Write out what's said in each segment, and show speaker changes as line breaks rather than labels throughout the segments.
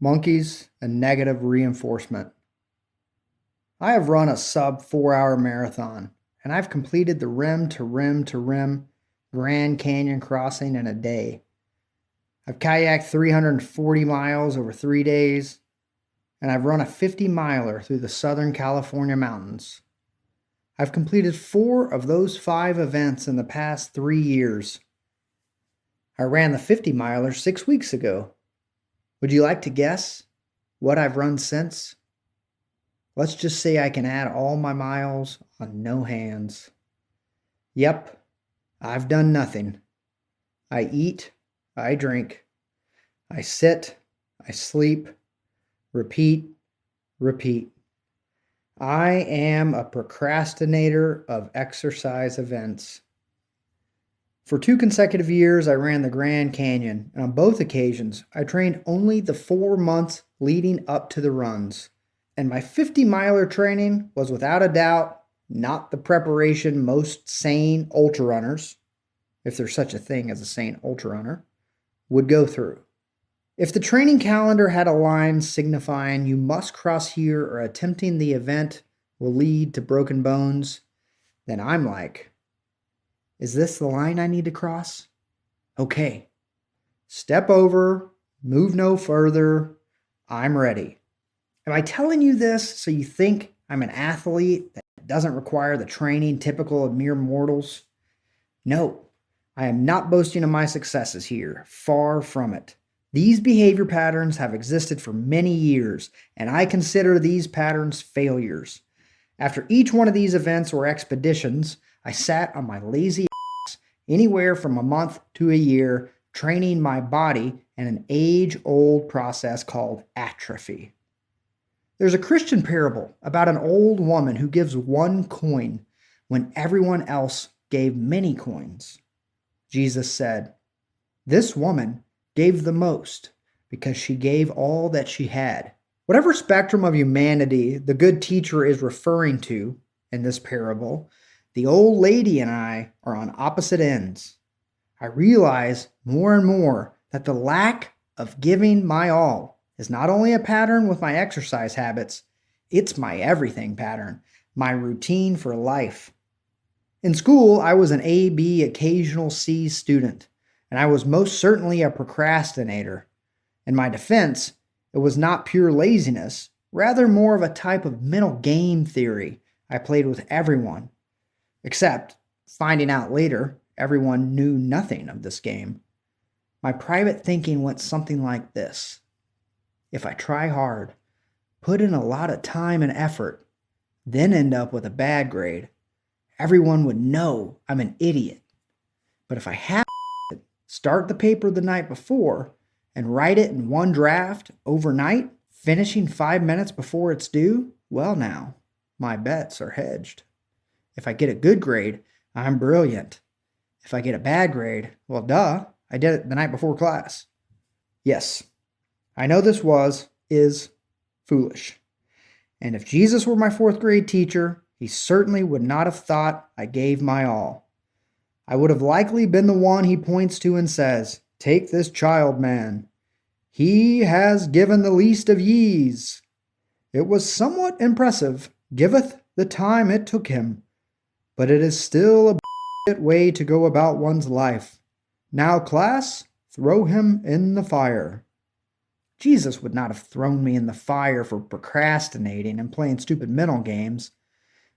Monkeys and negative reinforcement. I have run a sub 4 hour marathon, and I've completed the rim to rim to rim Grand Canyon crossing in a day. I've kayaked 340 miles over 3 days, and I've run a 50 miler through the Southern California mountains. I've completed 4 of those 5 events in the past 3 years. I ran the 50 miler 6 weeks ago. Would you like to guess what I've run since? Let's just say I can add all my miles on no hands. Yep, I've done nothing. I eat, I drink, I sit, I sleep, repeat, repeat. I am a procrastinator of exercise events. For 2 consecutive years, I ran the Grand Canyon, and on both occasions, I trained only the 4 months leading up to the runs. And my 50 miler training was without a doubt not the preparation most sane ultra runners, if there's such a thing as a sane ultra runner, would go through. If the training calendar had a line signifying you must cross here or attempting the event will lead to broken bones, then I'm like, is this the line I need to cross? Okay. Step over, move no further, I'm ready. Am I telling you this so you think I'm an athlete that doesn't require the training typical of mere mortals? No, I am not boasting of my successes here. Far from it. These behavior patterns have existed for many years, and I consider these patterns failures. After each one of these events or expeditions, I sat on my lazy ass anywhere from a month to a year, training my body in an age-old process called atrophy. There's a Christian parable about an old woman who gives 1 coin when everyone else gave many coins. Jesus said, "This woman gave the most because she gave all that she had." Whatever spectrum of humanity the good teacher is referring to in this parable, the old lady and I are on opposite ends. I realize more and more that the lack of giving my all is not only a pattern with my exercise habits, it's my everything pattern, my routine for life. In school, I was an A, B, occasional C student, and I was most certainly a procrastinator. In my defense, it was not pure laziness, rather more of a type of mental game theory I played with everyone, except finding out later everyone knew nothing of this game. My private thinking went something like this. If I try hard, put in a lot of time and effort, then end up with a bad grade, everyone would know I'm an idiot. But if I have it, start the paper the night before and write it in one draft overnight, finishing 5 minutes before it's due, well now, my bets are hedged. If I get a good grade, I'm brilliant. If I get a bad grade, well duh, I did it the night before class. Yes, I know this is foolish. And if Jesus were my 4th grade teacher, he certainly would not have thought I gave my all. I would have likely been the one he points to and says, "Take this child, man. He has given the least of yees. It was somewhat impressive, giveth the time it took him, but it is still a way to go about one's life. Now, class, throw him in the fire." Jesus would not have thrown me in the fire for procrastinating and playing stupid mental games,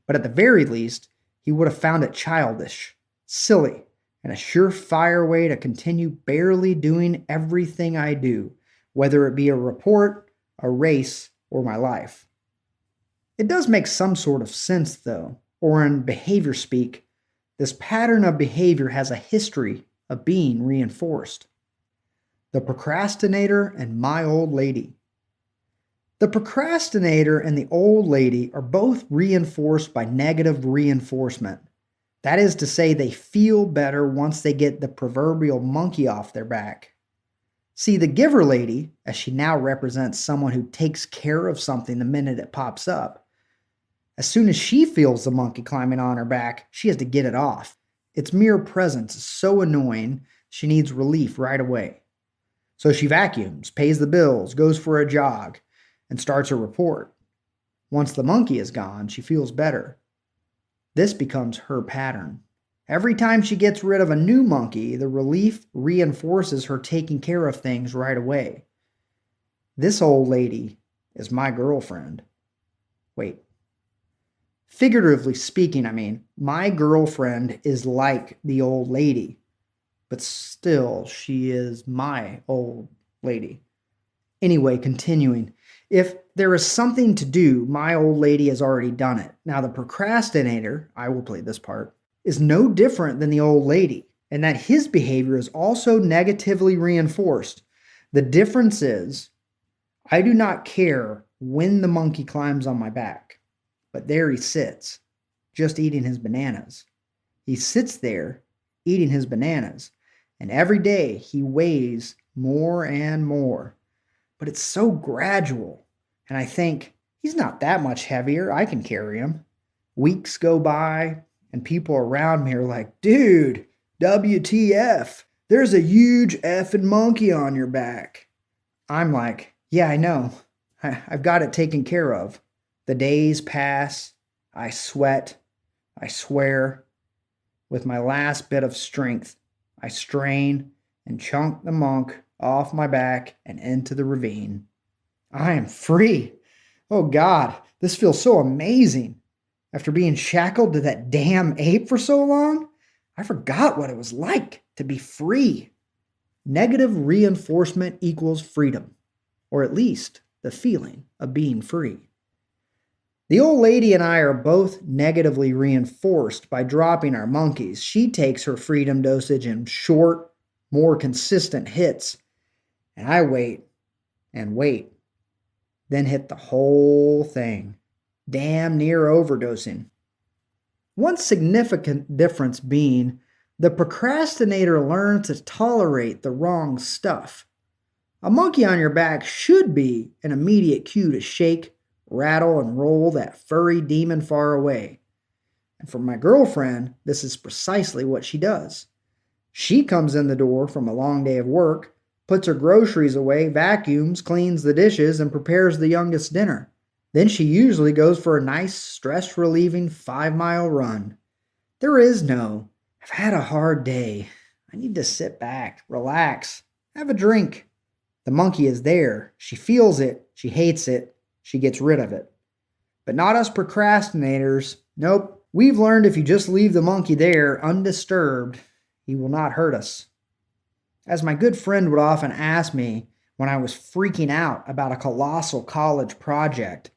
but at the very least, he would have found it childish, silly, and a surefire way to continue barely doing everything I do, whether it be a report, a race, or my life. It does make some sort of sense, though, or in behavior speak, this pattern of behavior has a history of being reinforced. The procrastinator and my old lady. The procrastinator and the old lady are both reinforced by negative reinforcement. That is to say, they feel better once they get the proverbial monkey off their back. See, the giver lady, as she now represents someone who takes care of something the minute it pops up, as soon as she feels the monkey climbing on her back, she has to get it off. Its mere presence is so annoying, she needs relief right away. So she vacuums, pays the bills, goes for a jog, and starts a report. Once the monkey is gone, she feels better. This becomes her pattern. Every time she gets rid of a new monkey, the relief reinforces her taking care of things right away. This old lady is my girlfriend. Wait. Figuratively speaking, my girlfriend is like the old lady, but still, she is my old lady. Anyway, continuing. If there is something to do, my old lady has already done it. Now, the procrastinator, I will play this part, is no different than the old lady, and that his behavior is also negatively reinforced. The difference is, I do not care when the monkey climbs on my back, but there he sits, just eating his bananas. He sits there, eating his bananas, and every day he weighs more and more. But it's so gradual, and I think, he's not that much heavier, I can carry him. Weeks go by, and people around me are like, dude, WTF, there's a huge effing monkey on your back. I'm like, yeah, I know. I've got it taken care of. The days pass. I sweat. I swear. With my last bit of strength, I strain and chunk the monk off my back and into the ravine. I am free. Oh God, this feels so amazing. After being shackled to that damn ape for so long, I forgot what it was like to be free. Negative reinforcement equals freedom, or at least the feeling of being free. The old lady and I are both negatively reinforced by dropping our monkeys. She takes her freedom dosage in short, more consistent hits, and I wait and wait, then hit the whole thing, damn near overdosing. One significant difference being the procrastinator learns to tolerate the wrong stuff. A monkey on your back should be an immediate cue to shake, rattle, and roll that furry demon far away. And for my girlfriend, this is precisely what she does. She comes in the door from a long day of work, puts her groceries away, vacuums, cleans the dishes, and prepares the youngest dinner. Then she usually goes for a nice, stress-relieving 5-mile run. There is no, I've had a hard day. I need to sit back, relax, have a drink. The monkey is there. She feels it. She hates it. She gets rid of it. But not us procrastinators. Nope. We've learned if you just leave the monkey there undisturbed, he will not hurt us. As my good friend would often ask me when I was freaking out about a colossal college project,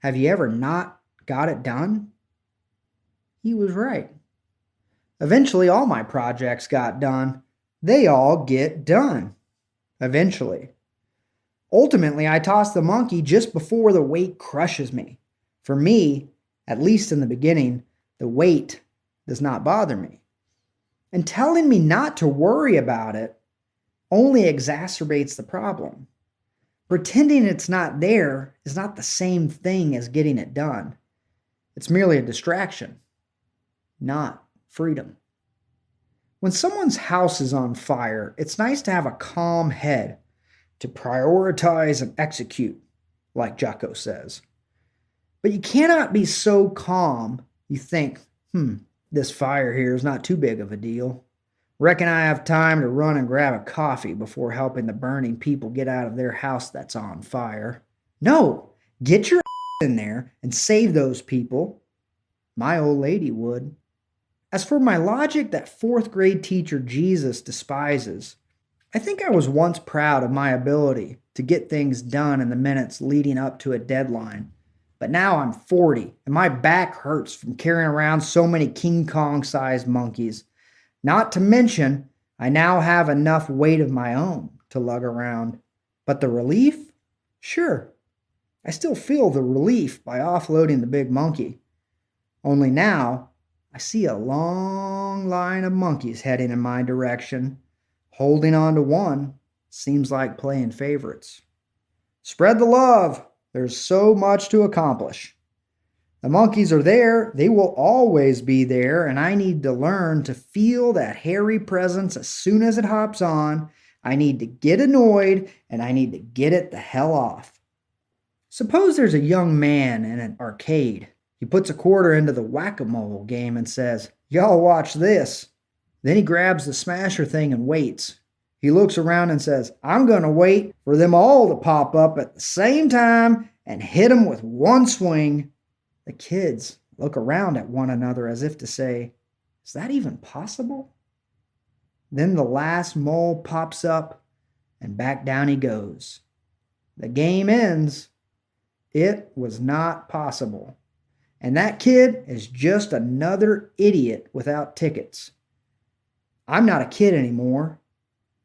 have you ever not got it done? He was right. Eventually, all my projects got done. They all get done. Eventually. Ultimately, I toss the monkey just before the weight crushes me. For me, at least in the beginning, the weight does not bother me. And telling me not to worry about it only exacerbates the problem. Pretending it's not there is not the same thing as getting it done. It's merely a distraction, not freedom. When someone's house is on fire, it's nice to have a calm head to prioritize and execute, like Jocko says. But you cannot be so calm you think, this fire here is not too big of a deal. Reckon I have time to run and grab a coffee before helping the burning people get out of their house that's on fire. No, get your in there and save those people. My old lady would. As for my logic that 4th grade teacher Jesus despises, I think I was once proud of my ability to get things done in the minutes leading up to a deadline. But now I'm 40 and my back hurts from carrying around so many King Kong-sized monkeys. Not to mention, I now have enough weight of my own to lug around. But the relief? Sure. I still feel the relief by offloading the big monkey. Only now, I see a long line of monkeys heading in my direction. Holding on to one seems like playing favorites. Spread the love. There's so much to accomplish. The monkeys are there. They will always be there, and I need to learn to feel that hairy presence as soon as it hops on, I need to get annoyed and I need to get it the hell off. Suppose there's a young man in an arcade. He puts a quarter into the whack-a-mole game and says, "Y'all watch this." Then he grabs the smasher thing and waits. He looks around and says, "I'm going to wait for them all to pop up at the same time and hit them with one swing." The kids look around at one another as if to say, "Is that even possible?" Then the last mole pops up and back down he goes. The game ends. It was not possible. And that kid is just another idiot without tickets. I'm not a kid anymore.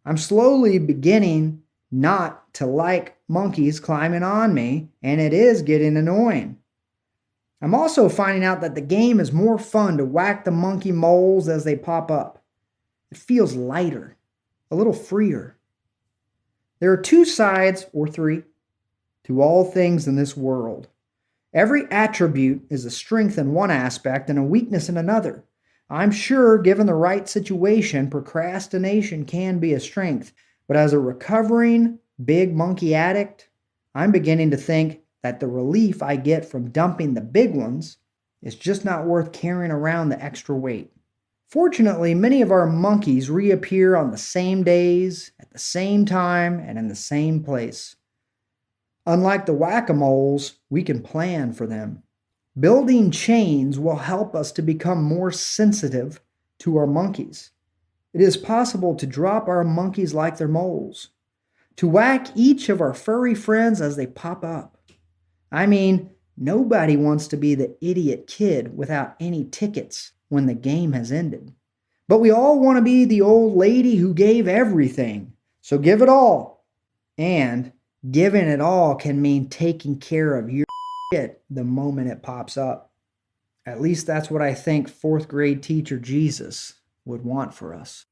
I'm slowly beginning not to like monkeys climbing on me, and it is getting annoying. I'm also finding out that the game is more fun to whack the monkey moles as they pop up. It feels lighter, a little freer. There are two sides, or three, to all things in this world. Every attribute is a strength in one aspect and a weakness in another. I'm sure, given the right situation, procrastination can be a strength, but as a recovering big monkey addict, I'm beginning to think that the relief I get from dumping the big ones is just not worth carrying around the extra weight. Fortunately, many of our monkeys reappear on the same days, at the same time, and in the same place. Unlike the whack-a-moles, we can plan for them. Building chains will help us to become more sensitive to our monkeys. It is possible to drop our monkeys like they're moles, to whack each of our furry friends as they pop up. I mean, nobody wants to be the idiot kid without any tickets when the game has ended. But we all want to be the old lady who gave everything, so give it all. And giving it all can mean taking care of your shit the moment it pops up. At least that's what I think fourth grade teacher Jesus would want for us.